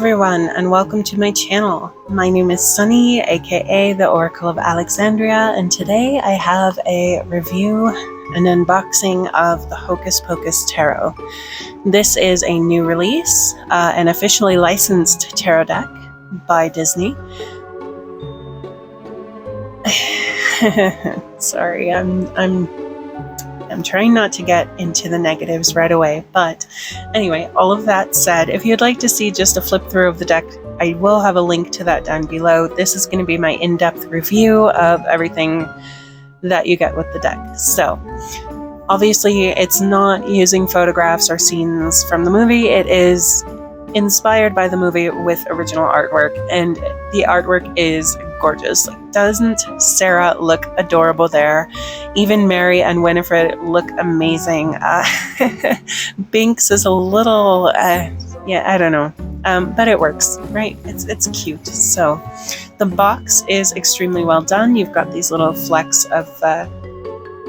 everyone, and welcome to my channel. My name is Sunny, aka the Oracle of Alexandria, and today I have a review and unboxing of the Hocus Pocus Tarot. This is a new release, an officially licensed tarot deck by Disney. Sorry, I'm trying not to get into the negatives right away, but anyway, all of that said, if you'd like to see just a flip through of the deck, I will have a link to that down below. This is going to be my in-depth review of everything that you get with the deck. So, obviously, it's not using photographs or scenes from the movie. It is inspired by the movie with original artwork, and the artwork is gorgeous. Doesn't Sarah look adorable there? Even Mary and Winifred look amazing. Binks is a little, yeah, I don't know, but it works, right? It's cute. So the box is extremely well done. You've got these little flecks of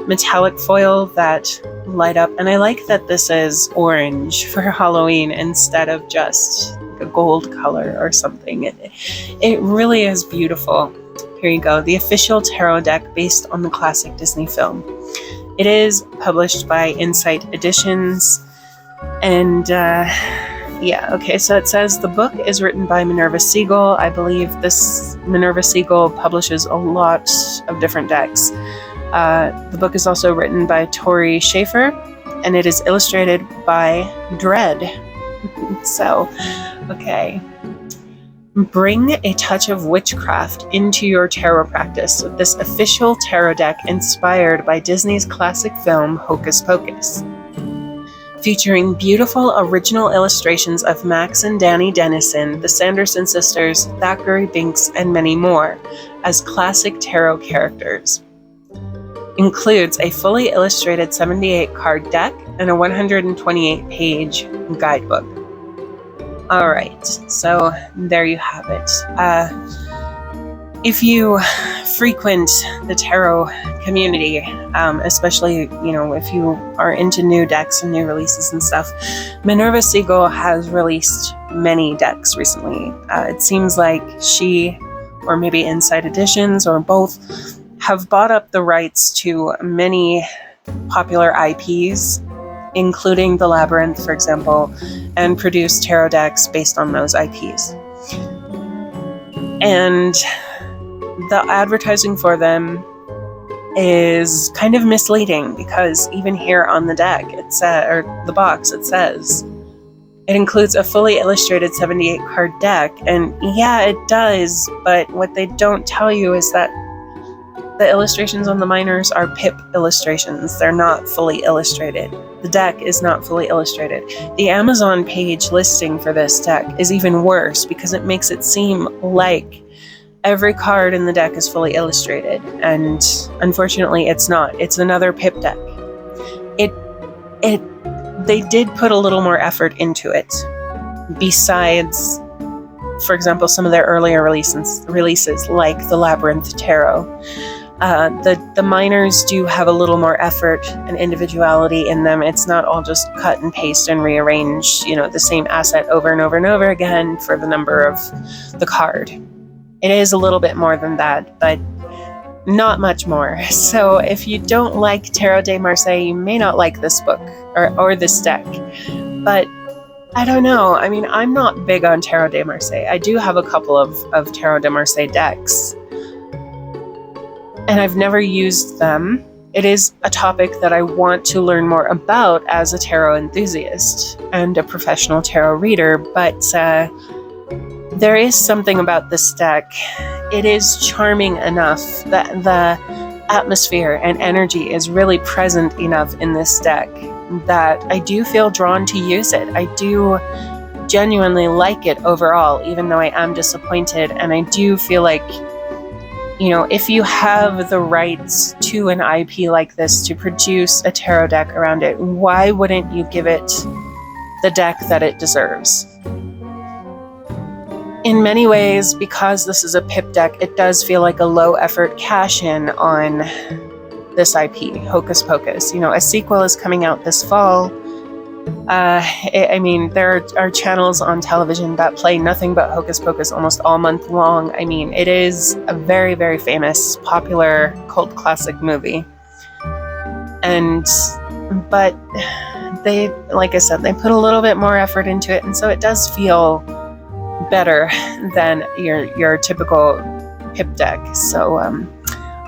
metallic foil that light up, and I like that this is orange for Halloween instead of just a gold color or something. It really is beautiful. Here you go, the official tarot deck based on the classic Disney film. It is published by Insight Editions, and yeah, okay, so it says the book is written by Minerva Siegal. I believe this Minerva Siegal publishes a lot of different decks. The book is also written by Tori Schaefer, and it is illustrated by Dread. So, okay. Bring a touch of witchcraft into your tarot practice with this official tarot deck inspired by Disney's classic film Hocus Pocus. Featuring beautiful original illustrations of Max and Danny Dennison, the Sanderson sisters, Thackeray Binks, and many more, as classic tarot characters. Includes a fully illustrated 78 card deck and a 128 page guidebook. Alright, so there you have it. If you frequent the tarot community, especially, if you are into new decks and new releases and stuff, Minerva Siegal has released many decks recently. It seems like she, or maybe Insight Editions, or both, have bought up the rights to many popular IPs, including The Labyrinth, for example, and produced tarot decks based on those IPs. And the advertising for them is kind of misleading, because even here on the deck, or the box, it says it includes a fully illustrated 78 card deck, and yeah, it does, but what they don't tell you is that the illustrations on the minors are pip illustrations. They're not fully illustrated. The deck is not fully illustrated. The Amazon page listing for this deck is even worse, because it makes it seem like every card in the deck is fully illustrated, and unfortunately it's not. It's another pip deck. They did put a little more effort into it, besides, for example, some of their earlier releases like the Labyrinth Tarot. The minors do have a little more effort and individuality in them. It's not all just cut and paste and rearrange, the same asset over and over and over again for the number of the card. It is a little bit more than that, but not much more. So if you don't like Tarot de Marseille, you may not like this book or this deck. But I don't know. I mean, I'm not big on Tarot de Marseille. I do have a couple of Tarot de Marseille decks, and I've never used them. It is a topic that I want to learn more about as a tarot enthusiast and a professional tarot reader, but there is something about this deck. It is charming enough that the atmosphere and energy is really present enough in this deck that I do feel drawn to use it. I do genuinely like it overall, even though I am disappointed, and I do feel like, if you have the rights to an IP like this to produce a tarot deck around it, why wouldn't you give it the deck that it deserves? In many ways, because this is a pip deck, it does feel like a low-effort cash-in on this IP, Hocus Pocus. A sequel is coming out this fall, I mean, there are channels on television that play nothing but Hocus Pocus almost all month long. I mean, it is a very, very famous, popular cult classic movie. But they, like I said, they put a little bit more effort into it, and so it does feel better than your typical hip deck. So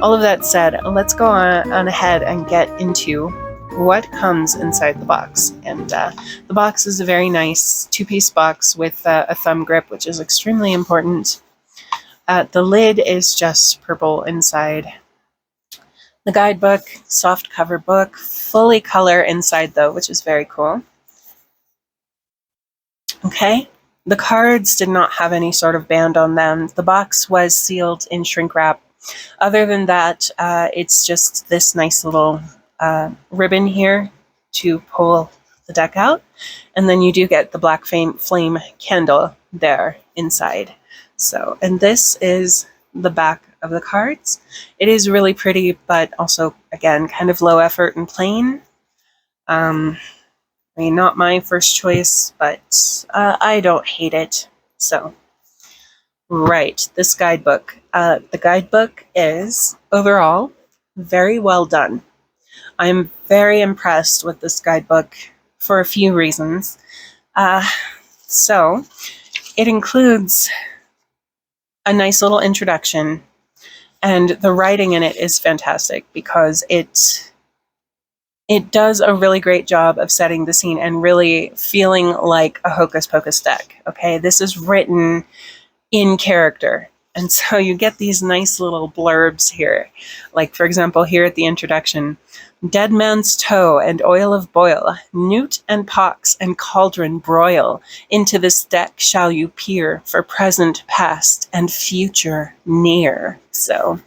all of that said, let's go on ahead and get into what comes inside the box. And the box is a very nice 2-piece box with a thumb grip, which is extremely important. The lid is just purple inside. The guidebook, soft cover book, fully color inside though, which is very cool. Okay, the cards did not have any sort of band on them. The box was sealed in shrink wrap. Other than that, it's just this nice little ribbon here to pull the deck out. And then you do get the black flame candle there inside. So, and this is the back of the cards. It is really pretty, but also, again, kind of low effort and plain. I mean, not my first choice, but I don't hate it. So, right, this guidebook. The guidebook is, overall, very well done. I'm very impressed with this guidebook for a few reasons. So, it includes a nice little introduction, and the writing in it is fantastic because it does a really great job of setting the scene and really feeling like a Hocus Pocus deck. Okay, this is written in character. And so you get these nice little blurbs here. Like, for example, here at the introduction, Dead man's toe and oil of boil, newt and pox and cauldron broil. Into this deck shall you peer for present, past, and future near. So,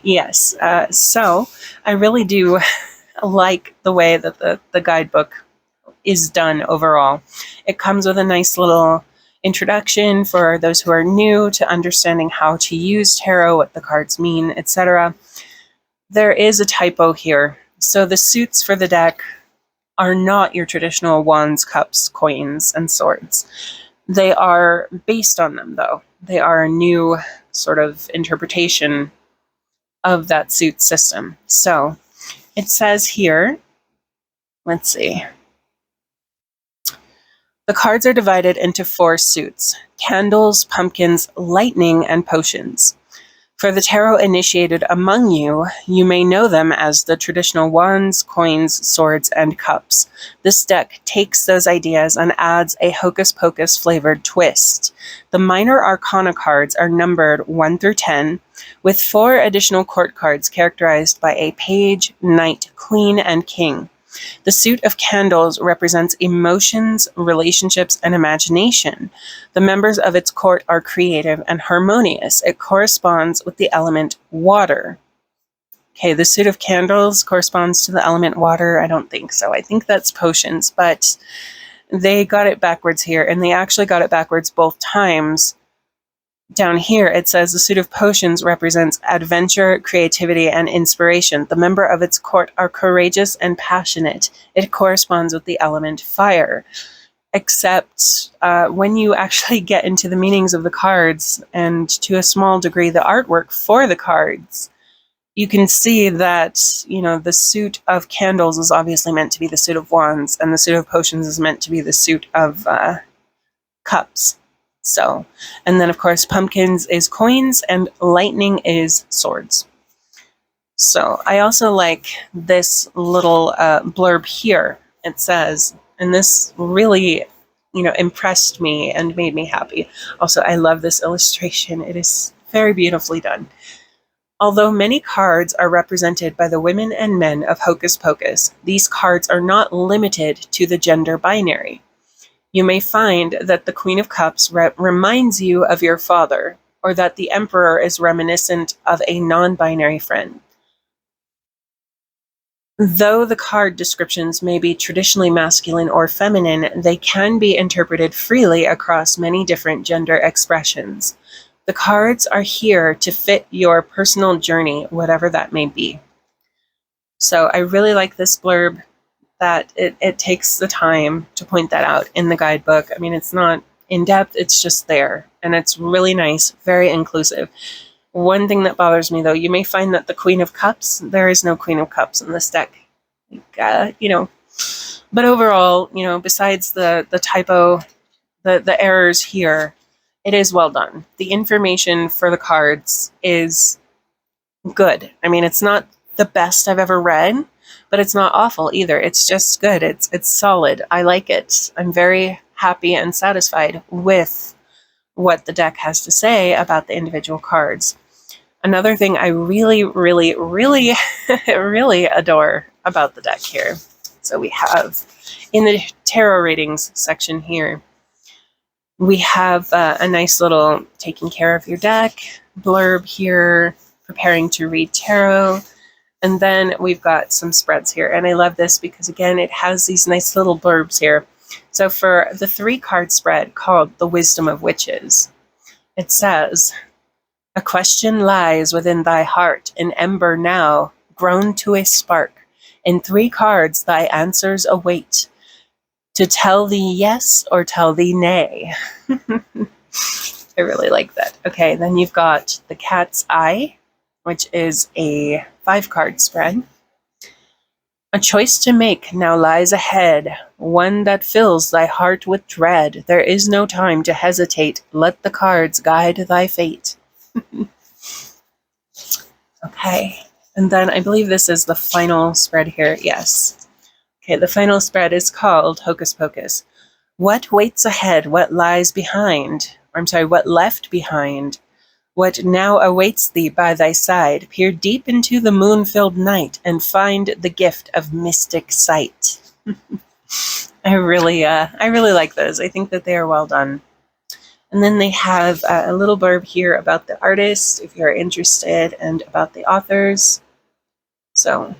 yes. So I really do like the way that the guidebook is done overall. It comes with a nice little introduction for those who are new to understanding how to use tarot, what the cards mean, etc. There is a typo here. So the suits for the deck are not your traditional wands, cups, coins, and swords. They are based on them, though. They are a new sort of interpretation of that suit system. So it says here, let's see. The cards are divided into 4 suits: candles, pumpkins, lightning, and potions. For the tarot initiated among you, you may know them as the traditional wands, coins, swords, and cups. This deck takes those ideas and adds a Hocus Pocus flavored twist. The minor arcana cards are numbered 1 through 10, with 4 additional court cards characterized by a page, knight, queen, and king. The suit of candles represents emotions, relationships, and imagination. The members of its court are creative and harmonious. It corresponds with the element water. Okay, the suit of candles corresponds to the element water. I don't think so. I think that's potions, but they got it backwards here, and they actually got it backwards both times. Down here, it says the suit of potions represents adventure, creativity, and inspiration. The member of its court are courageous and passionate. It corresponds with the element fire. Except when you actually get into the meanings of the cards, and to a small degree the artwork for the cards, you can see that, you know, the suit of candles is obviously meant to be the suit of wands, and the suit of potions is meant to be the suit of cups. So, and then of course pumpkins is coins and lightning is swords. So I also like this little blurb here. It says, and this really, you know, impressed me and made me happy. Also, I love this illustration. It is very beautifully done. Although many cards are represented by the women and men of Hocus Pocus, these cards are not limited to the gender binary. You may find that the Queen of Cups reminds you of your father, or that the Emperor is reminiscent of a non-binary friend. Though the card descriptions may be traditionally masculine or feminine, they can be interpreted freely across many different gender expressions. The cards are here to fit your personal journey, whatever that may be. So I really like this blurb. that it takes the time to point that out in the guidebook. I mean, it's not in depth, it's just there. And it's really nice, very inclusive. One thing that bothers me, though, you may find that the Queen of Cups, there is no Queen of Cups in this deck. You know, but overall, you know, besides the typo, the errors here, it is well done. The information for the cards is good. I mean, it's not the best I've ever read, but it's not awful either. It's just good. It's solid. I like it. I'm very happy and satisfied with what the deck has to say about the individual cards. Another thing I really, really, really, really adore about the deck here. So we have in the tarot ratings section here, we have a nice little taking care of your deck blurb here, preparing to read tarot. And then we've got some spreads here. And I love this because, again, it has these nice little blurbs here. So for the 3-card spread called The Wisdom of Witches, it says, "A question lies within thy heart, an ember now, grown to a spark. In 3 cards thy answers await, to tell thee yes or tell thee nay." I really like that. Okay, then you've got the Cat's Eye, which is a 5-card spread. "A choice to make now lies ahead, one that fills thy heart with dread. There is no time to hesitate, let the cards guide thy fate." Okay, and then I believe this is the final spread here. Yes. Okay, the final spread is called Hocus Pocus. "What waits ahead, what lies behind?" Or I'm sorry, "What left behind? What now awaits thee by thy side? Peer deep into the moon-filled night and find the gift of mystic sight." I really like those. I think that they are well done. And then they have a little blurb here about the artist, if you're interested, and about the authors. So,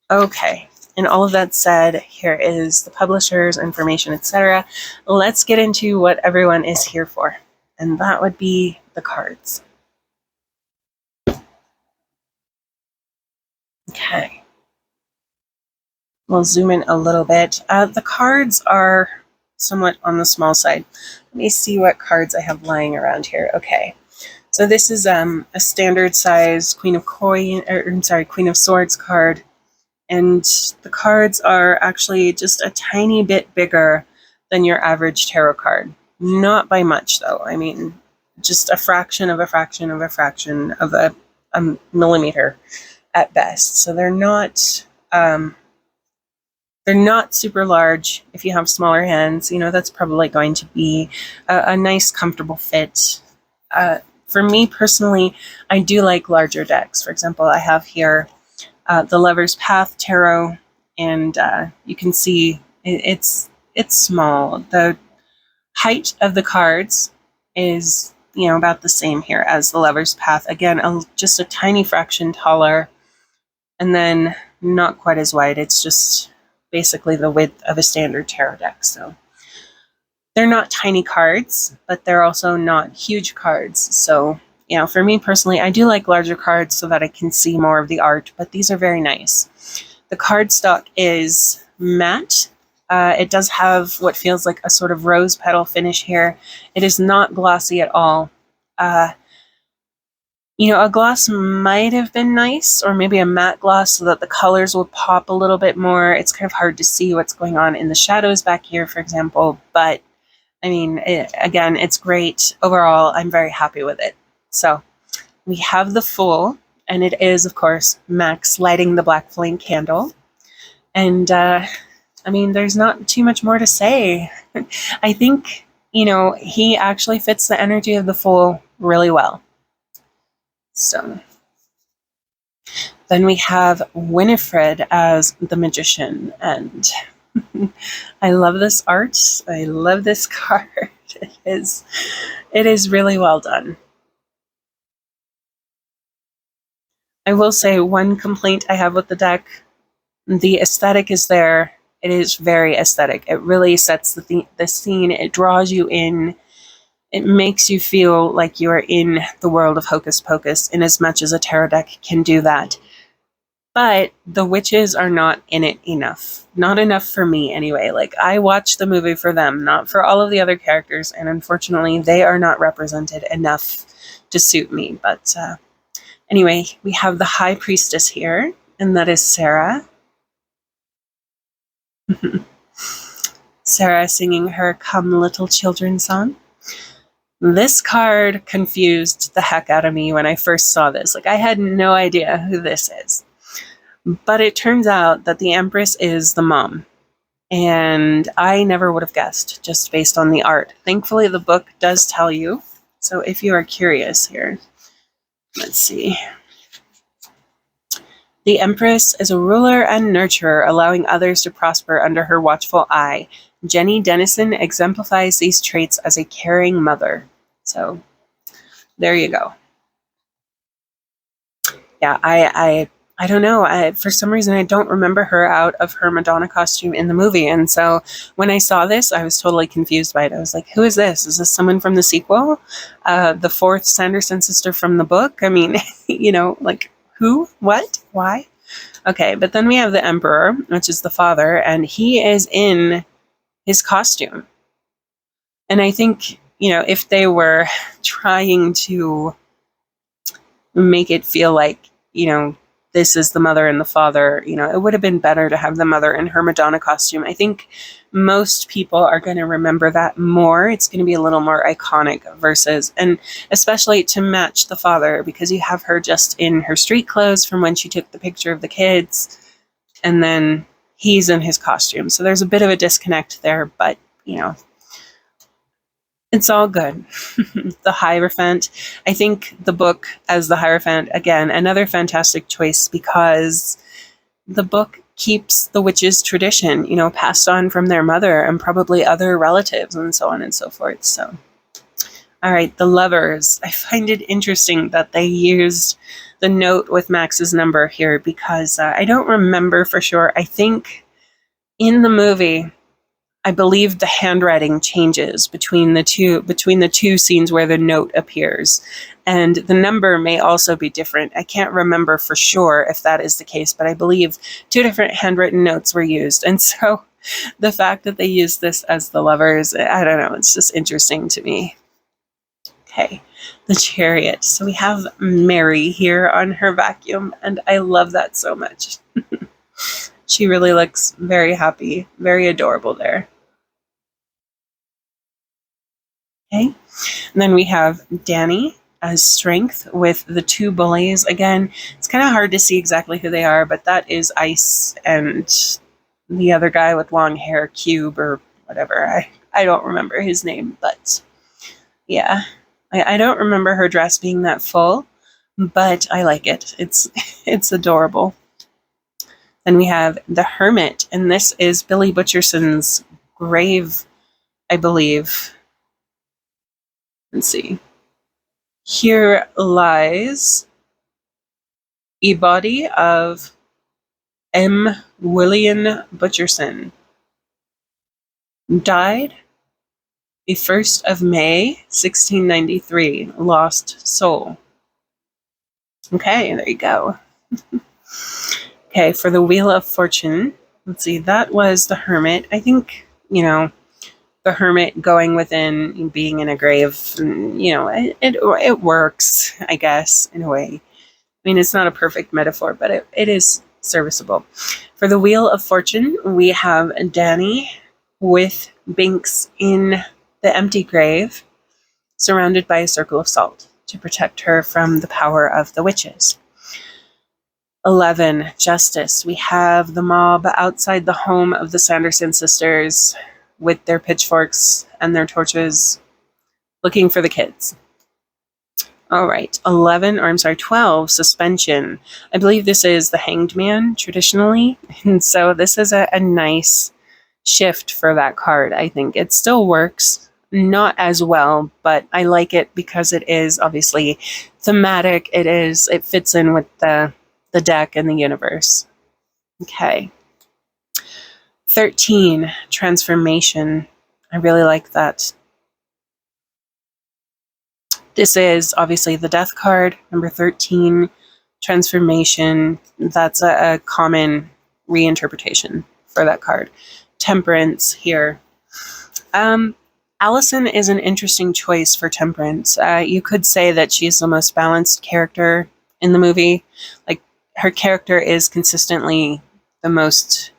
okay. And all of that said, here is the publisher's information, etc. Let's get into what everyone is here for. And that would be the cards. Okay. We'll zoom in a little bit. The cards are somewhat on the small side. Let me see what cards I have lying around here. Okay. So this is a standard size Queen of Swords card. And the cards are actually just a tiny bit bigger than your average tarot card. Not by much, though. I mean, just a fraction of a fraction of a fraction of a millimeter at best. So they're not super large. If you have smaller hands, you know, that's probably going to be a nice, comfortable fit. For me personally, I do like larger decks. For example, I have here the Lover's Path Tarot, and you can see it's small. The height of the cards is, you know, about the same here as the Lover's Path. Again, just a tiny fraction taller, and then not quite as wide. It's just basically the width of a standard tarot deck. So they're not tiny cards, but they're also not huge cards. So, you know, for me personally, I do like larger cards so that I can see more of the art, but these are very nice. The cardstock is matte. It does have what feels like a sort of rose petal finish here. It is not glossy at all. You know, a gloss might have been nice, or maybe a matte gloss so that the colors will pop a little bit more. It's kind of hard to see what's going on in the shadows back here, for example, but I mean, again, it's great. Overall, I'm very happy with it. So we have the Fool, and it is, of course, Max lighting the black flame candle. And I mean, there's not too much more to say. I think, you know, he actually fits the energy of the Fool really well. So then we have Winifred as the Magician, and I love this art. I love this card. It is really well done. I will say one complaint I have with the deck, the aesthetic is there. It is very aesthetic. It really sets the scene. It draws you in. It makes you feel like you are in the world of Hocus Pocus, in as much as a tarot deck can do that. But the witches are not in it enough. Not enough for me, anyway. Like, I watched the movie for them, not for all of the other characters, and unfortunately, they are not represented enough to suit me. But anyway, we have the High Priestess here, and that is Sarah. Sarah singing her Come Little Children song. This card confused the heck out of me when I first saw this. Like, I had no idea who this is. But it turns out that the Empress is the mom. And I never would have guessed, just based on the art. Thankfully, the book does tell you. So if you are curious here, let's see. The Empress is a ruler and nurturer, allowing others to prosper under her watchful eye. Jenny Dennison exemplifies these traits as a caring mother. So there you go. Yeah, I don't know. For some reason, I don't remember her out of her Madonna costume in the movie. And so when I saw this, I was totally confused by it. I was like, who is this? Is this someone from the sequel? The fourth Sanderson sister from the book? I mean, like, who? What? Why? Okay, but then we have the Emperor, which is the father, and he is in his costume. And I think, if they were trying to make it feel like, this is the mother and the father, it would have been better to have the mother in her Madonna costume. I think most people are going to remember that more. It's going to be a little more iconic versus, and especially to match the father, because you have her just in her street clothes from when she took the picture of the kids, and then he's in his costume. So there's a bit of a disconnect there, but, it's all good. The Hierophant. I think the book as the Hierophant, again, another fantastic choice, because the book keeps the witches' tradition, passed on from their mother and probably other relatives and so on and so forth. So, all right, the Lovers. I find it interesting that they used the note with Max's number here, because I don't remember for sure. I think in the movie, I believe the handwriting changes between the two scenes where the note appears, and the number may also be different. I can't remember for sure if that is the case, but I believe 2 different handwritten notes were used. And so the fact that they used this as the Lovers, I don't know, it's just interesting to me. Okay, the Chariot. So we have Mary here on her vacuum, and I love that so much. She really looks very happy, very adorable there. Okay, and then we have Danny as Strength with the 2 bullies. Again, it's kind of hard to see exactly who they are, but that is Ice and the other guy with long hair, Cube or whatever. I don't remember his name, but yeah. I don't remember her dress being that full, but I like it. It's adorable. Then we have the Hermit, and this is Billy Butcherson's grave, I believe. Let's see. Here lies a body of M. William Butcherson. Died the 1st of May, 1693. Lost soul. Okay, there you go. Okay, for the Wheel of Fortune, let's see, that was the Hermit. I think, the Hermit going within, being in a grave, it works, I guess, in a way. I mean, it's not a perfect metaphor, but it is serviceable. For the Wheel of Fortune, we have Danny with Binks in the empty grave, surrounded by a circle of salt to protect her from the power of the witches. 11, Justice. We have the mob outside the home of the Sanderson sisters with their pitchforks and their torches, looking for the kids. All right, 12, Suspension. I believe this is the Hanged Man, traditionally, and so this is a nice shift for that card, I think. It still works, not as well, but I like it because it is obviously thematic. It fits in with the deck and the universe. Okay. 13, Transformation. I really like that. This is obviously the Death card, number 13. transformation. That's a common reinterpretation for that card. Temperance here. Allison is an interesting choice for Temperance. You could say that she's the most balanced character in the movie. Like, her character is consistently the most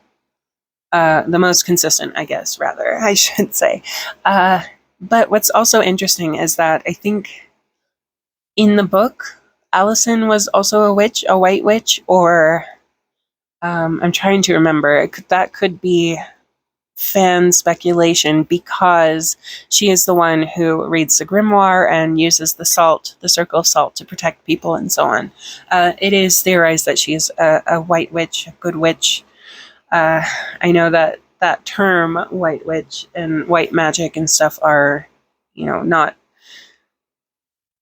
consistent, I guess, rather, I should say. But what's also interesting is that I think in the book, Allison was also a witch, a white witch, or I'm trying to remember. That could be fan speculation because she is the one who reads the grimoire and uses the salt, the circle of salt, to protect people and so on. It is theorized that she is a white witch, a good witch. I know that that term, white witch and white magic and stuff, are,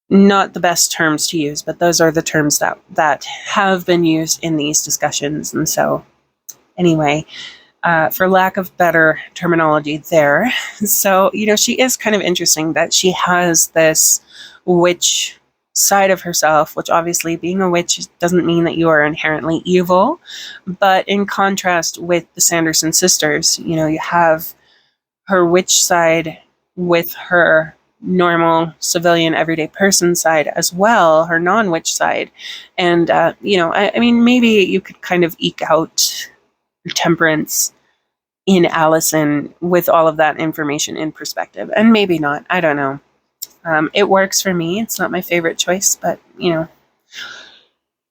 not the best terms to use, but those are the terms that have been used in these discussions. And so, anyway, for lack of better terminology there. So, she is kind of interesting that she has this witch side of herself, which obviously being a witch doesn't mean that you are inherently evil. But in contrast with the Sanderson sisters, you have her witch side with her normal civilian everyday person side as well, her non-witch side. And, I mean, maybe you could kind of eke out Temperance in Allison with all of that information in perspective, and maybe not, I don't know. It works for me. It's not my favorite choice, but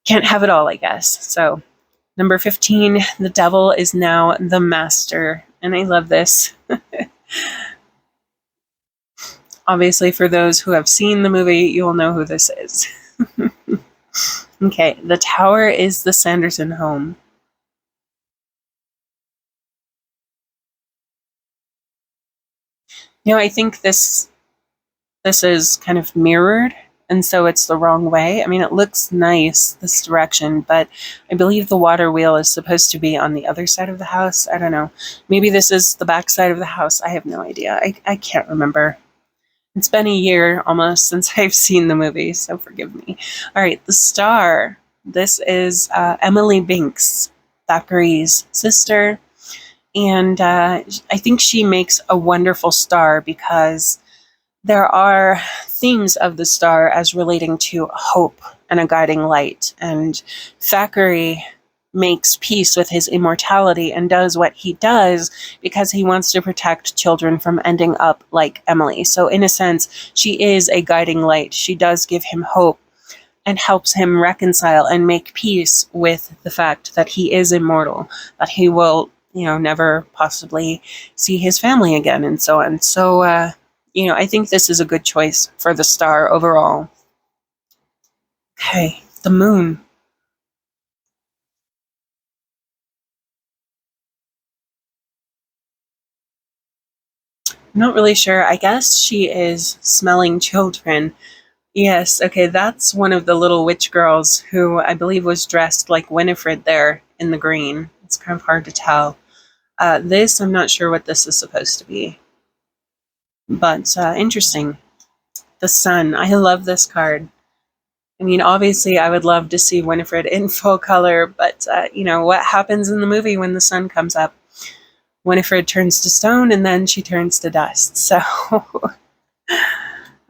can't have it all, I guess. So number 15, the devil is now the master, and I love this. Obviously, for those who have seen the movie, you will know who this is. Okay, the tower is the Sanderson home. I think this is kind of mirrored, and so it's the wrong way. I mean, it looks nice, this direction, but I believe the water wheel is supposed to be on the other side of the house. I don't know. Maybe this is the back side of the house. I have no idea. I can't remember. It's been a year almost since I've seen the movie, so forgive me. All right, the star. This is Emily Binks, Thackeray's sister. And I think she makes a wonderful star because there are themes of the star as relating to hope and a guiding light. And Thackeray makes peace with his immortality and does what he does because he wants to protect children from ending up like Emily. So in a sense, she is a guiding light. She does give him hope and helps him reconcile and make peace with the fact that he is immortal, that he will, never possibly see his family again and so on. So, I think this is a good choice for the star overall. Okay, the moon. I'm not really sure. I guess she is smelling children. Yes, okay, that's one of the little witch girls who I believe was dressed like Winifred there in the green. It's kind of hard to tell. This, I'm not sure what this is supposed to be. But interesting. The sun. I love this card. I mean, obviously, I would love to see Winifred in full color, but, what happens in the movie when the sun comes up? Winifred turns to stone, and then she turns to dust. So,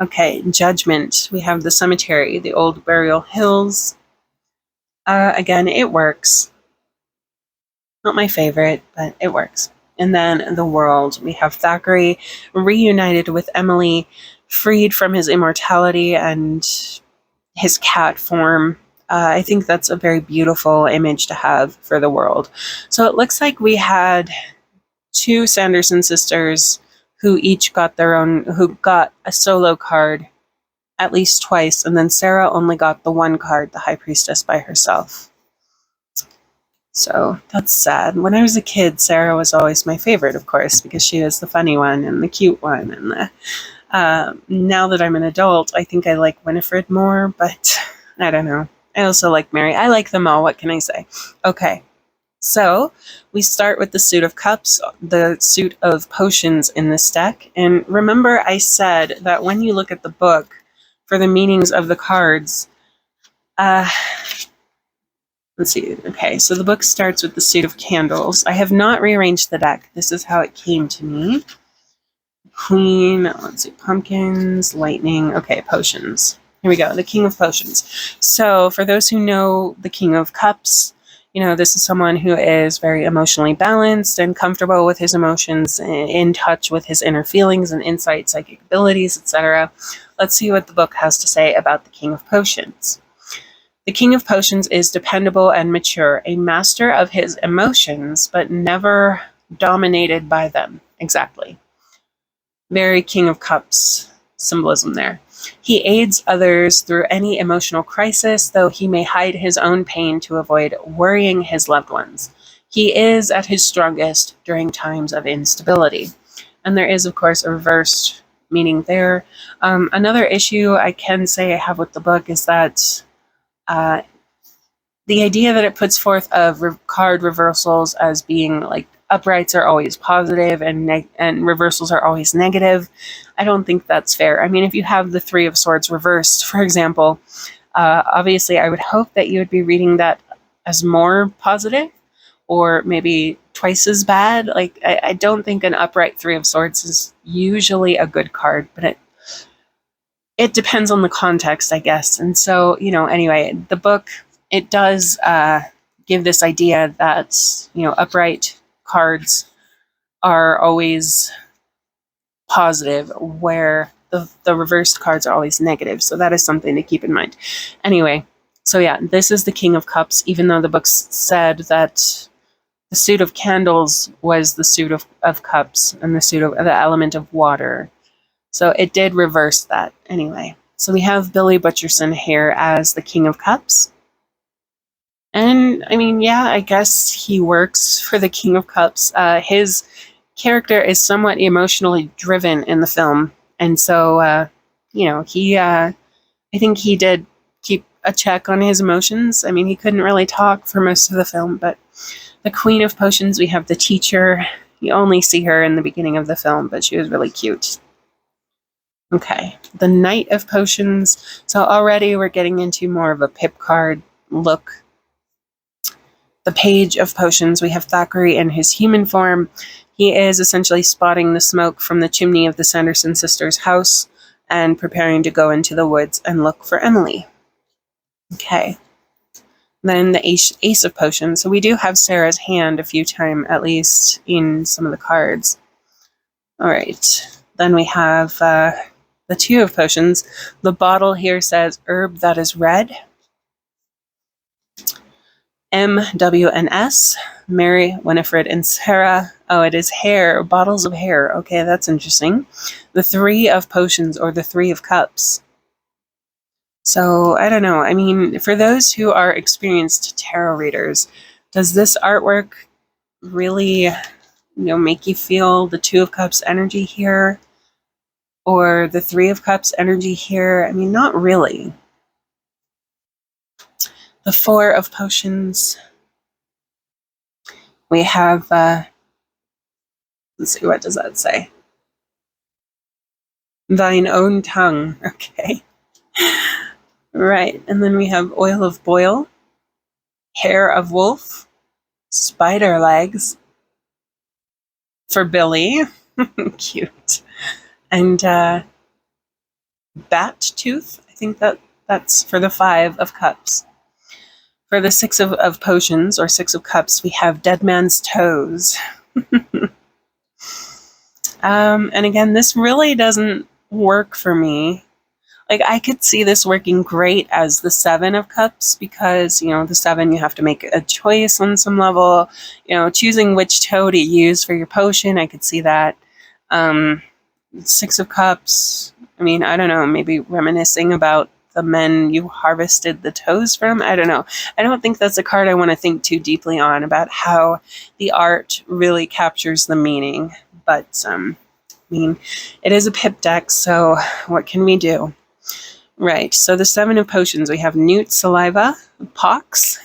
okay, judgment. We have the cemetery, the old burial hills. Again, it works. Not my favorite, but it works. And then the world. We have Thackeray reunited with Emily, freed from his immortality and his cat form. I think that's a very beautiful image to have for the world. So it looks like we had two Sanderson sisters who each got who got a solo card at least twice, and then Sarah only got the one card, the High Priestess, by herself. So that's sad. When I was a kid, Sarah was always my favorite, of course, because she was the funny one and the cute one. And now that I'm an adult, I think I like Winifred more, but I don't know. I also like Mary. I like them all. What can I say? Okay. So we start with the suit of cups, the suit of potions in this deck. And remember I said that when you look at the book for the meanings of the cards, Let's see. Okay, so the book starts with the suit of candles. I have not rearranged the deck. This is how it came to me. Queen, let's see, pumpkins, lightning. Okay, potions. Here we go, the King of Potions. So for those who know the King of Cups, this is someone who is very emotionally balanced and comfortable with his emotions, in touch with his inner feelings and insight, psychic abilities, etc. Let's see what the book has to say about the King of Potions. The King of Potions is dependable and mature, a master of his emotions, but never dominated by them. Exactly. Very King of Cups symbolism there. He aids others through any emotional crisis, though he may hide his own pain to avoid worrying his loved ones. He is at his strongest during times of instability. And there is, of course, a reversed meaning there. Another issue I can say I have with the book is that the idea that it puts forth of card reversals as being like uprights are always positive and reversals are always negative, I don't think that's fair. I mean, if you have the Three of Swords reversed, for example, obviously I would hope that you would be reading that as more positive or maybe twice as bad. Like, I don't think an upright Three of Swords is usually a good card, but it depends on the context, I guess. And so, anyway, the book, it does give this idea that, upright cards are always positive, where the reversed cards are always negative. So that is something to keep in mind. Anyway, so yeah, this is the King of Cups, even though the book said that the suit of candles was the suit of cups and the suit of the element of water. So it did reverse that anyway. So we have Billy Butcherson here as the King of Cups. And I mean, yeah, I guess he works for the King of Cups. His character is somewhat emotionally driven in the film. And so, I think he did keep a check on his emotions. I mean, he couldn't really talk for most of the film, but the Queen of Potions, we have the teacher. You only see her in the beginning of the film, but she was really cute. Okay, the Knight of Potions. So already we're getting into more of a pip card look. The Page of Potions, we have Thackeray in his human form. He is essentially spotting the smoke from the chimney of the Sanderson sisters' house and preparing to go into the woods and look for Emily. Okay. Then the Ace of Potions. So we do have Sarah's hand a few times, at least, in some of the cards. All right. Then we have the Two of Potions. The bottle here says herb that is red. M, W, and S. Mary, Winifred, and Sarah. Oh, it is hair. Bottles of hair. Okay, that's interesting. The Three of Potions, or the Three of Cups. So, I don't know. I mean, for those who are experienced tarot readers, does this artwork really, make you feel the Two of Cups energy here? Or the Three of Cups energy here? I mean, not really. The Four of Potions. We have, let's see, what does that say? Thine own tongue. Okay. Right. And then we have Oil of Boil, Hair of Wolf, Spider Legs for Billy. Cute. And Bat Tooth. I think that's for the Five of Cups. For the Six of Potions, or Six of Cups, we have Dead Man's Toes. And again, this really doesn't work for me. Like, I could see this working great as the Seven of Cups, because, the Seven, you have to make a choice on some level. Choosing which toe to use for your potion, I could see that. Six of Cups, I mean, I don't know, maybe reminiscing about the men you harvested the toes from. I don't know. I don't think that's a card I want to think too deeply on, about how the art really captures the meaning. But, I mean, it is a pip deck, so what can we do? Right, so the Seven of Potions, we have Newt, Saliva, Pox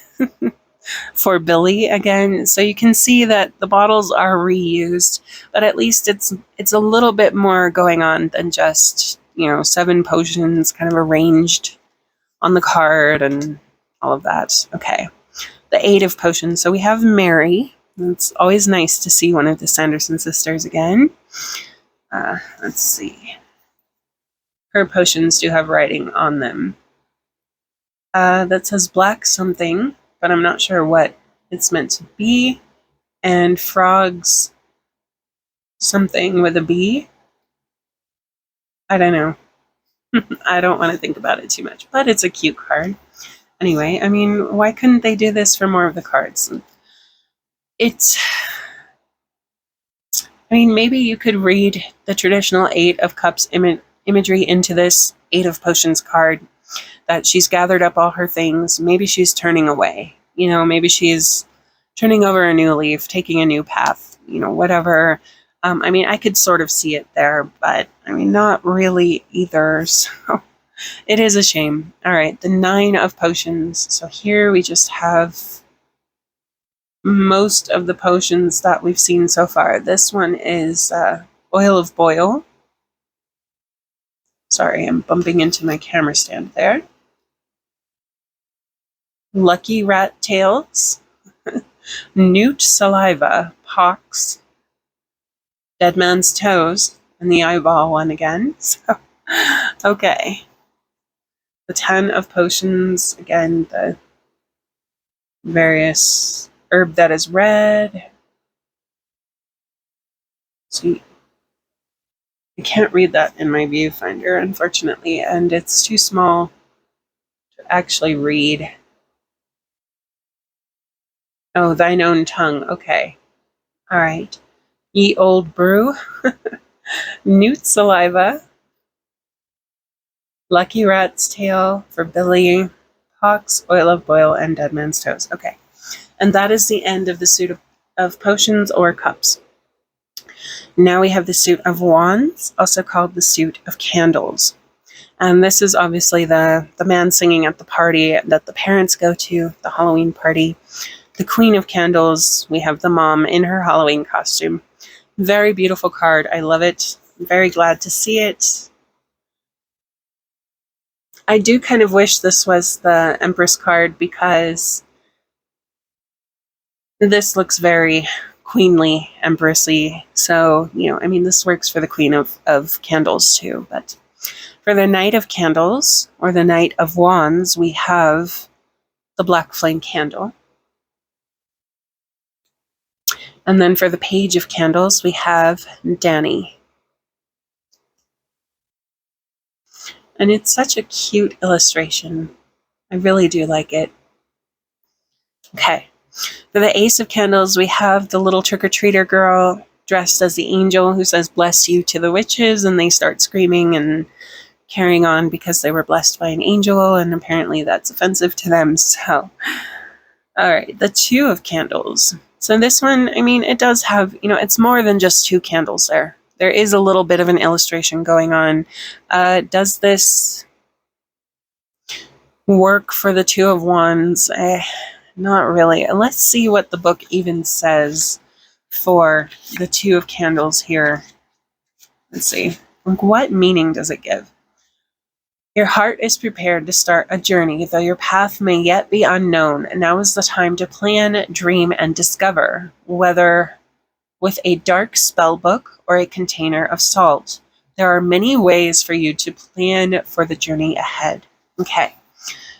for Billy again. So you can see that the bottles are reused, but at least it's a little bit more going on than just, seven potions kind of arranged on the card and all of that. Okay. the 8 of Potions. So we have Mary. It's always nice to see one of the Sanderson sisters again. Let's see. Her potions do have writing on them. That says black something, but I'm not sure what it's meant to be. And frogs something with a B. I don't know. I don't want to think about it too much, but it's a cute card. Anyway, I mean, why couldn't they do this for more of the cards? I mean, maybe you could read the traditional 8 of Cups imagery into this 8 of Potions card, that she's gathered up all her things. Maybe she's turning away. You know, maybe she's turning over a new leaf, taking a new path, you know, whatever. I mean, I could sort of see it there, but I mean, not really either. So it is a shame. All right, the 9 of Potions. So here we just have most of the potions that we've seen so far. This one is Oil of Boil. Sorry, I'm bumping into my camera stand there. Lucky Rat Tails. Newt Saliva. Pox. Dead Man's Toes. And the eyeball one again. So, okay. The 10 of Potions. Again, the various herb that is red. See, I can't read that in my viewfinder, unfortunately, and it's too small to actually read. Oh, thine own tongue. Okay. All right. Ye Old Brew. Newt Saliva. Lucky Rat's Tail for Billy. Pox, Oil of Boil, and Dead Man's Toes. Okay. And that is the end of the suit of potions or cups. Now we have the suit of wands, also called the suit of candles. And this is obviously the man singing at the party that the parents go to, the Halloween party. The Queen of Candles, we have the mom in her Halloween costume. Very beautiful card. I love it. I'm very glad to see it. I do kind of wish this was the Empress card because this looks very queenly, empressy. So, you know, I mean, this works for the Queen of Candles too. But for the Knight of Candles, or the Knight of Wands, we have the Black Flame Candle. And then for the Page of Candles, we have Danny. And it's such a cute illustration. I really do like it. Okay. For the Ace of Candles, we have the little trick-or-treater girl dressed as the angel who says, "Bless you" to the witches, and they start screaming and carrying on because they were blessed by an angel, and apparently that's offensive to them. So, all right, the 2 of Candles. So this one, I mean, it does have, you know, it's more than just 2 candles there. There is a little bit of an illustration going on. Does this work for the 2 of Wands? Not really. Let's see what the book even says for the 2 of Candles here. Let's see. Like, what meaning does it give? Your heart is prepared to start a journey, though your path may yet be unknown. And now is the time to plan, dream, and discover, whether with a dark spell book or a container of salt. There are many ways for you to plan for the journey ahead. Okay.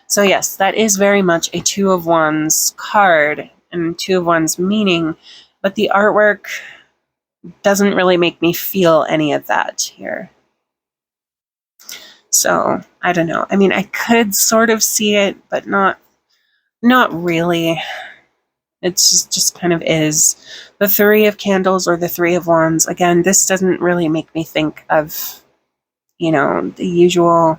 So yes, that is very much a 2 of Wands card and 2 of Wands meaning, but the artwork doesn't really make me feel any of that here. So, I don't know. I mean, I could sort of see it, but not really. It's just kind of is. The 3 of Candles or the 3 of Wands, again, this doesn't really make me think of, you know, the usual.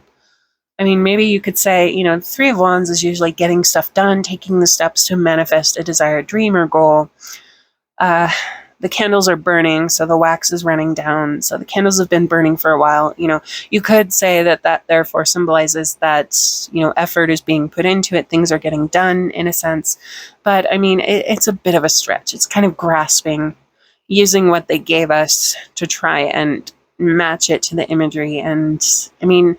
I mean, maybe you could say, you know, the 3 of Wands is usually getting stuff done, taking the steps to manifest a desired dream or goal. The candles are burning, so the wax is running down. So the candles have been burning for a while. You know, you could say that therefore symbolizes that, you know, effort is being put into it. Things are getting done in a sense. But I mean, it's a bit of a stretch. It's kind of grasping, using what they gave us to try and match it to the imagery. And I mean,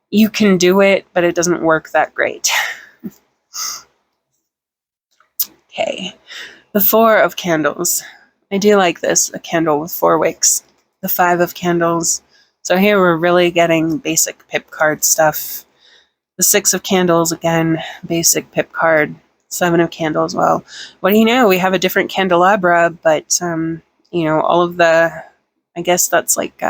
you can do it, but it doesn't work that great. Okay, the Four of Candles. I do like this, a candle with 4 wicks. The Five of Candles. So here we're really getting basic pip card stuff. The Six of Candles, again, basic pip card. 7 of Candles, well, what do you know? We have a different candelabra, but, you know, all of the, I guess that's like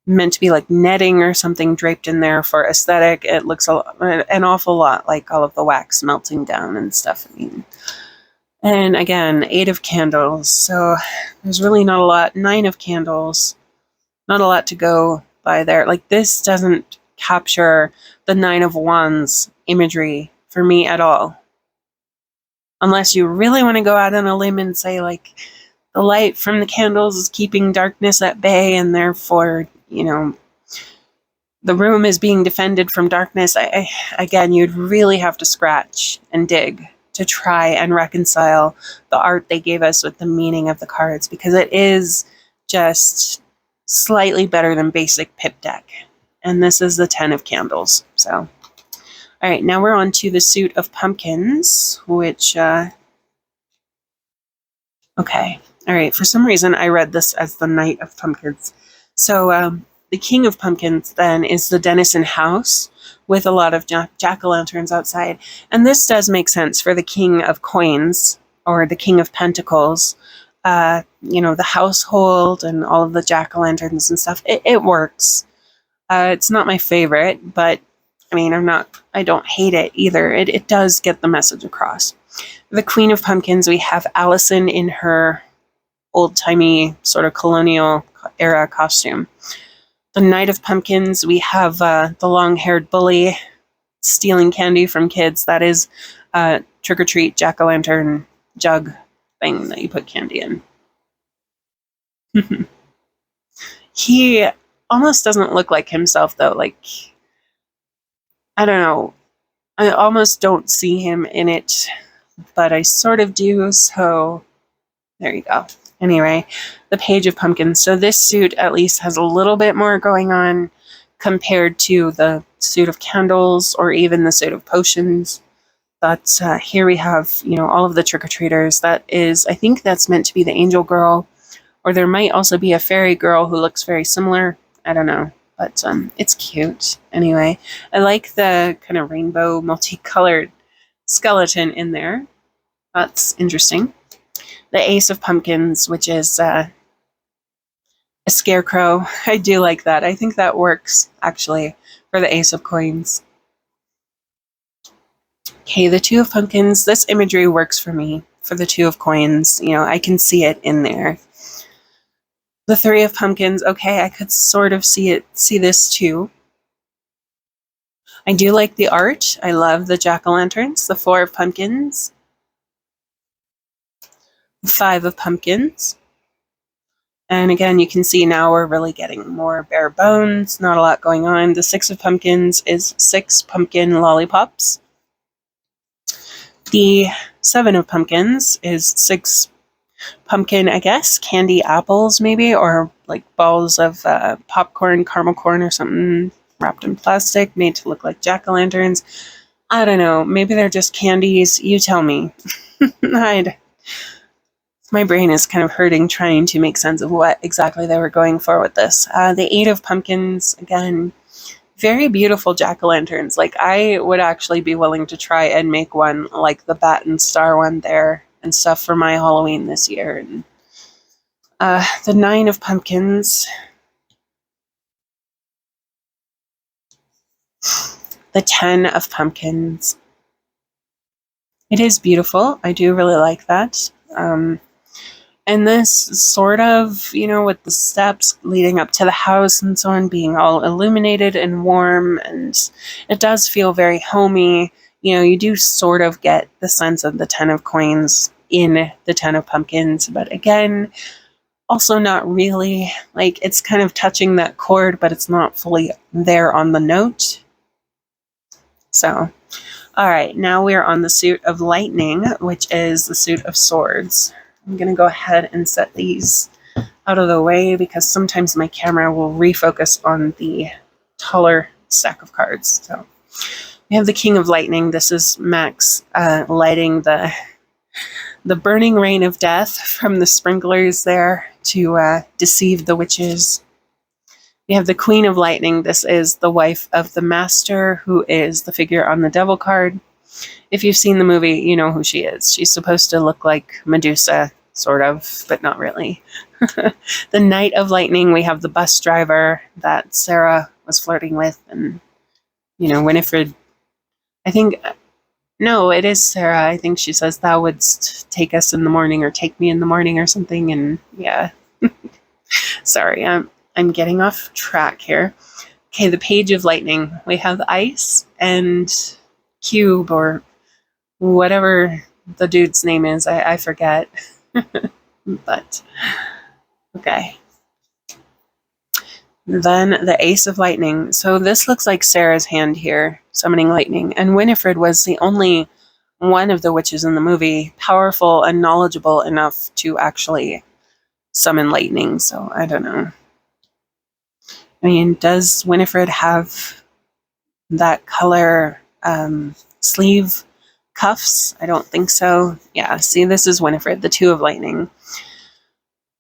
meant to be like netting or something draped in there for aesthetic. It looks an awful lot like all of the wax melting down and stuff. I mean, and again, 8 of Candles, so there's really not a lot. 9 of Candles, not a lot to go by there. Like, this doesn't capture the 9 of Wands imagery for me at all. Unless you really want to go out on a limb and say, like, the light from the candles is keeping darkness at bay, and therefore, you know, the room is being defended from darkness. Again, you'd really have to scratch and dig to try and reconcile the art they gave us with the meaning of the cards, because it is just slightly better than basic pip deck. And this is the 10 of Candles. So, all right, now we're on to the suit of pumpkins, which, okay. All right, for some reason I read this as the Knight of Pumpkins. So, the King of Pumpkins then is the Dennison house with a lot of jack-o'-lanterns outside. And this does make sense for the King of Coins, or the King of Pentacles. You know, the household and all of the jack-o'-lanterns and stuff. It works. It's not my favorite, but I mean, I don't hate it either. It does get the message across. The Queen of Pumpkins, we have Allison in her old-timey sort of colonial era costume. The Knight of Pumpkins, we have the long-haired bully stealing candy from kids. That is a trick-or-treat jack-o'-lantern jug thing that you put candy in. He almost doesn't look like himself, though. Like, I don't know. I almost don't see him in it, but I sort of do, so there you go. Anyway, the Page of Pumpkins. So this suit at least has a little bit more going on compared to the suit of Candles or even the suit of Potions. But here we have, you know, all of the trick-or-treaters. That is, I think that's meant to be the angel girl, or there might also be a fairy girl who looks very similar. I don't know. But it's cute. Anyway, I like the kind of rainbow multicolored skeleton in there. That's interesting. The Ace of Pumpkins, which is a scarecrow. I do like that. I think that works, actually, for the Ace of Coins. Okay, the Two of Pumpkins. This imagery works for me, for the Two of Coins. You know, I can see it in there. The Three of Pumpkins, okay, I could sort of see this too. I do like the art. I love the jack-o'-lanterns. The Four of Pumpkins. The Five of Pumpkins. And again, you can see now we're really getting more bare bones, not a lot going on. The Six of Pumpkins is 6 pumpkin lollipops. The Seven of Pumpkins is 6 pumpkin, I guess, candy apples maybe, or like balls of popcorn, caramel corn or something wrapped in plastic, made to look like jack-o'-lanterns. I don't know, maybe they're just candies, you tell me. My brain is kind of hurting trying to make sense of what exactly they were going for with this. The Eight of Pumpkins, again, very beautiful jack-o'-lanterns. Like, I would actually be willing to try and make one like the bat and star one there and stuff for my Halloween this year. And the Nine of Pumpkins. The 10 of Pumpkins. It is beautiful. I do really like that. And this sort of, you know, with the steps leading up to the house and so on being all illuminated and warm, and it does feel very homey. You know, you do sort of get the sense of the 10 of Coins in the 10 of Pumpkins, but again, also not really. Like, it's kind of touching that chord, but it's not fully there on the note. So, all right, now we're on the suit of Lightning, which is the suit of Swords. I'm going to go ahead and set these out of the way because sometimes my camera will refocus on the taller stack of cards. So we have the King of Lightning. This is Max lighting the the burning rain of death from the sprinklers there to deceive the witches. We have the Queen of Lightning. This is the wife of the Master, who is the figure on the Devil card. If you've seen the movie, you know who she is. She's supposed to look like Medusa, sort of, but not really. The Knight of Lightning, we have the bus driver that Sarah was flirting with, and, Winifred, I think, no, it is Sarah. I think she says, thou wouldst take us in the morning, or take me in the morning, or something, and yeah. Sorry, I'm getting off track here. Okay, the Page of Lightning. We have ice and cube, or whatever the dude's name is. I forget. But, okay. Then the Ace of Lightning. So this looks like Sarah's hand here, summoning lightning. And Winifred was the only one of the witches in the movie powerful and knowledgeable enough to actually summon lightning. So I don't know. I mean, does Winifred have that color sleeve cuffs? I don't think so. Yeah, see, this is Winifred, the Two of Lightning.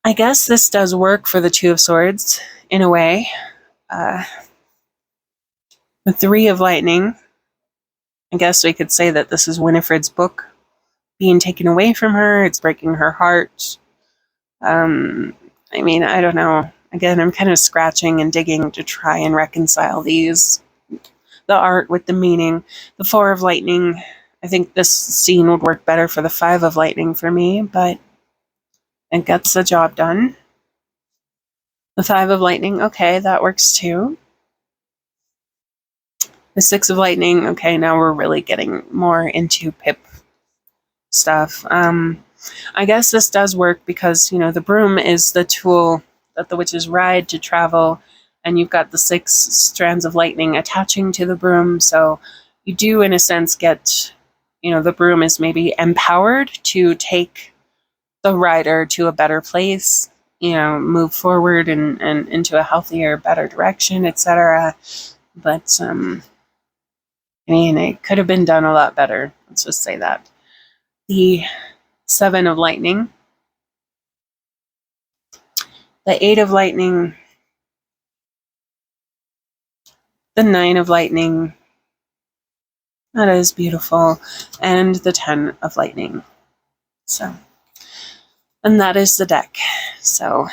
I guess this does work for the Two of Swords, in a way. The Three of Lightning. I guess we could say that this is Winifred's book being taken away from her. It's breaking her heart. I mean, I don't know. Again, I'm kind of scratching and digging to try and reconcile these. The art with the meaning. The Four of Lightning. I think this scene would work better for the Five of Lightning for me, but it gets the job done. The Five of Lightning, okay, that works too. The Six of Lightning, okay, now we're really getting more into Pip stuff. I guess this does work because, the broom is the tool that the witches ride to travel, and you've got the 6 strands of lightning attaching to the broom, so you do, in a sense, get, the broom is maybe empowered to take the rider to a better place, move forward and into a healthier, better direction, etc. But, I mean, it could have been done a lot better. Let's just say that. The Seven of Lightning. The Eight of Lightning. The Nine of Lightning. That is beautiful. And the 10 of Lightning. So, and that is the deck. So,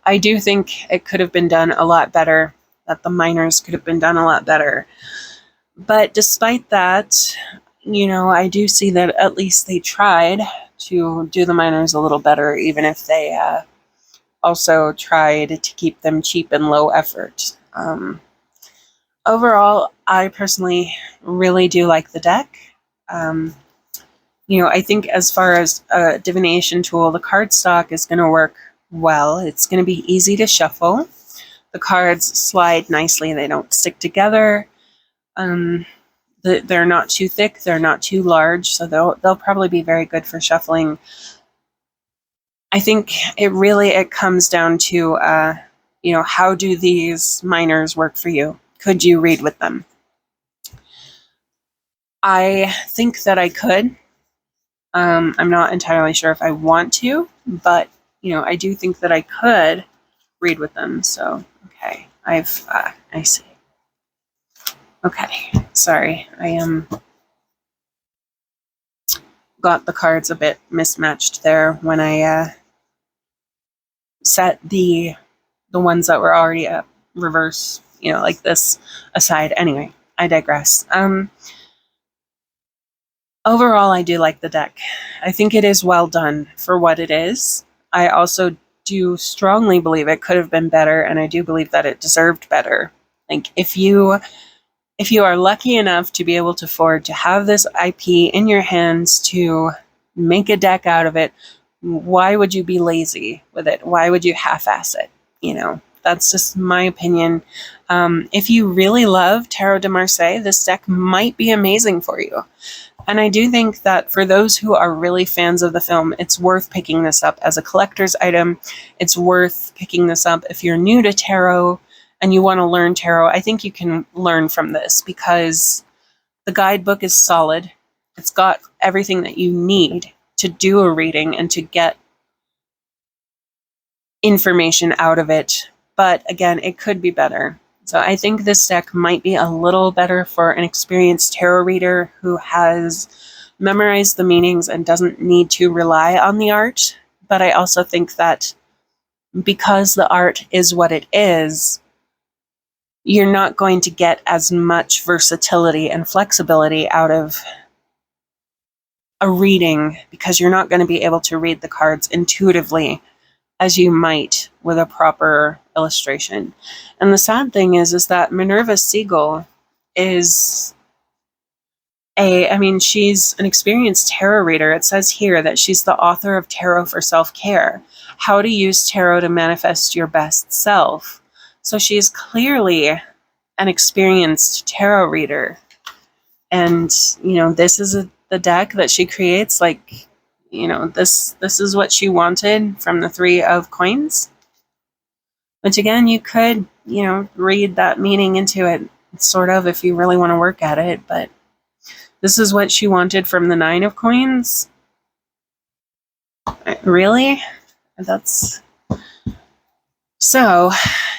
I do think it could have been done a lot better. That the minors could have been done a lot better. But despite that, I do see that at least they tried to do the minors a little better, even if they also tried to keep them cheap and low effort. Overall, I personally really do like the deck. I think as far as a divination tool, the cardstock is going to work well. It's going to be easy to shuffle. The cards slide nicely. They don't stick together. They're not too thick. They're not too large. So they'll probably be very good for shuffling. I think it comes down to, how do these minors work for you? Could you read with them? I think that I could. I'm not entirely sure if I want to, but, I do think that I could read with them. So, okay, I see. Okay, sorry, I got the cards a bit mismatched there when I set the ones that were already reverse, like this aside. Anyway, I digress. Overall, I do like the deck. I think it is well done for what it is. I also do strongly believe it could have been better, and I do believe that it deserved better. Like, if you are lucky enough to be able to afford to have this IP in your hands to make a deck out of it, why would you be lazy with it? Why would you half-ass it? That's just my opinion. If you really love Tarot de Marseille, this deck might be amazing for you. And I do think that for those who are really fans of the film, it's worth picking this up as a collector's item. It's worth picking this up if you're new to tarot and you want to learn tarot. I think you can learn from this because the guidebook is solid. It's got everything that you need. to do a reading and to get information out of it. But again, it could be better. So I think this deck might be a little better for an experienced tarot reader who has memorized the meanings and doesn't need to rely on the art. But I also think that because the art is what it is, you're not going to get as much versatility and flexibility out of a reading because you're not going to be able to read the cards intuitively as you might with a proper illustration. And the sad thing is that Minerva Siegal is she's an experienced tarot reader. It says here that she's the author of Tarot for Self-Care, How to Use Tarot to Manifest Your Best Self. So she's clearly an experienced tarot reader. And, this is the deck that she creates, this is what she wanted from the Three of Coins. Which again, you could, read that meaning into it, sort of, if you really want to work at it, but this is what she wanted from the Nine of Coins? Really? So,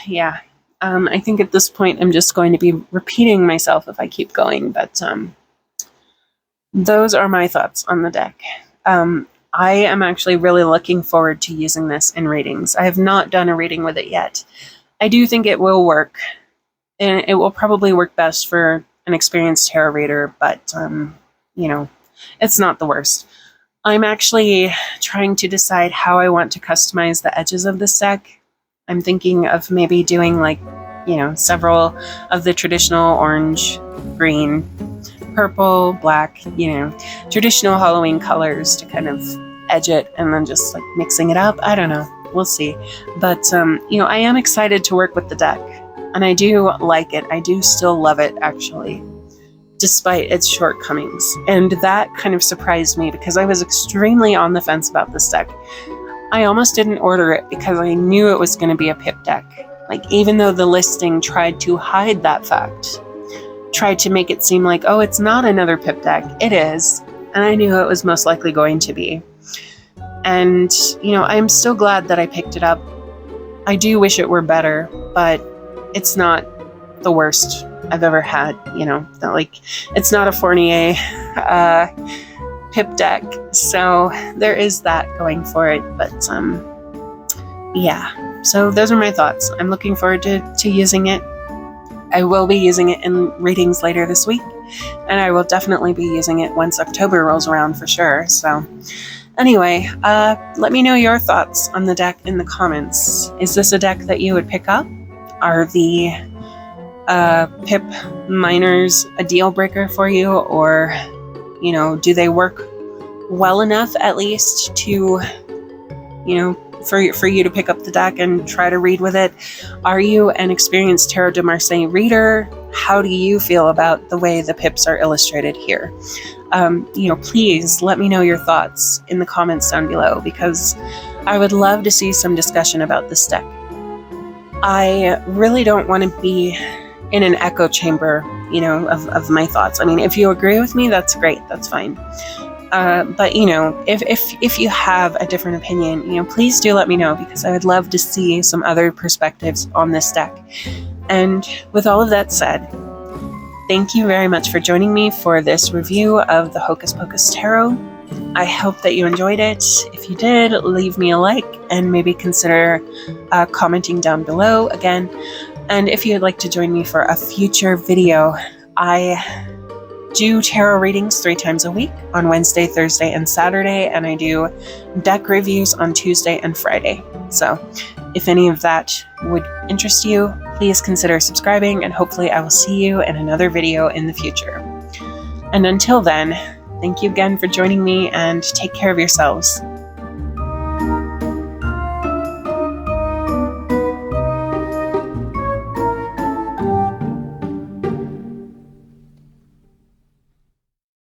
yeah. I think at this point I'm just going to be repeating myself if I keep going, but those are my thoughts on the deck. I am actually really looking forward to using this in readings. I have not done a reading with it yet. I do think it will work, and it will probably work best for an experienced tarot reader, but, it's not the worst. I'm actually trying to decide how I want to customize the edges of this deck. I'm thinking of maybe doing several of the traditional orange, green, purple, black, traditional Halloween colors to kind of edge it and then just mixing it up. I don't know. We'll see. But, I am excited to work with the deck and I do like it. I do still love it, actually, despite its shortcomings. And that kind of surprised me because I was extremely on the fence about this deck. I almost didn't order it because I knew it was going to be a pip deck. Even though the listing tried to hide that fact, tried to make it seem like, oh, it's not another pip deck. It is. And I knew it was most likely going to be. And, I'm still glad that I picked it up. I do wish it were better, but it's not the worst I've ever had, it's not a Fournier pip deck. So there is that going for it. But, yeah. So those are my thoughts. I'm looking forward to using it. I will be using it in readings later this week, and I will definitely be using it once October rolls around for sure. So anyway, let me know your thoughts on the deck in the comments. Is this a deck that you would pick up? Are the pip minors a deal breaker for you, or do they work well enough at least to for you to pick up the deck and try to read with it? Are you an experienced Tarot de Marseille reader? How do you feel about the way the pips are illustrated here? Please let me know your thoughts in the comments down below, because I would love to see some discussion about this deck. I really don't want to be in an echo chamber, of my thoughts. If you agree with me, that's great. That's fine. But if you have a different opinion, please do let me know, because I would love to see some other perspectives on this deck. And with all of that said, thank you very much for joining me for this review of the Hocus Pocus Tarot. I hope that you enjoyed it. If you did, leave me a like and maybe consider commenting down below again. And if you'd like to join me for a future video, I do tarot readings 3 times a week, on Wednesday, Thursday, and Saturday, and I do deck reviews on Tuesday and Friday. So if any of that would interest you, please consider subscribing, and hopefully I will see you in another video in the future. And until then, thank you again for joining me, and take care of yourselves.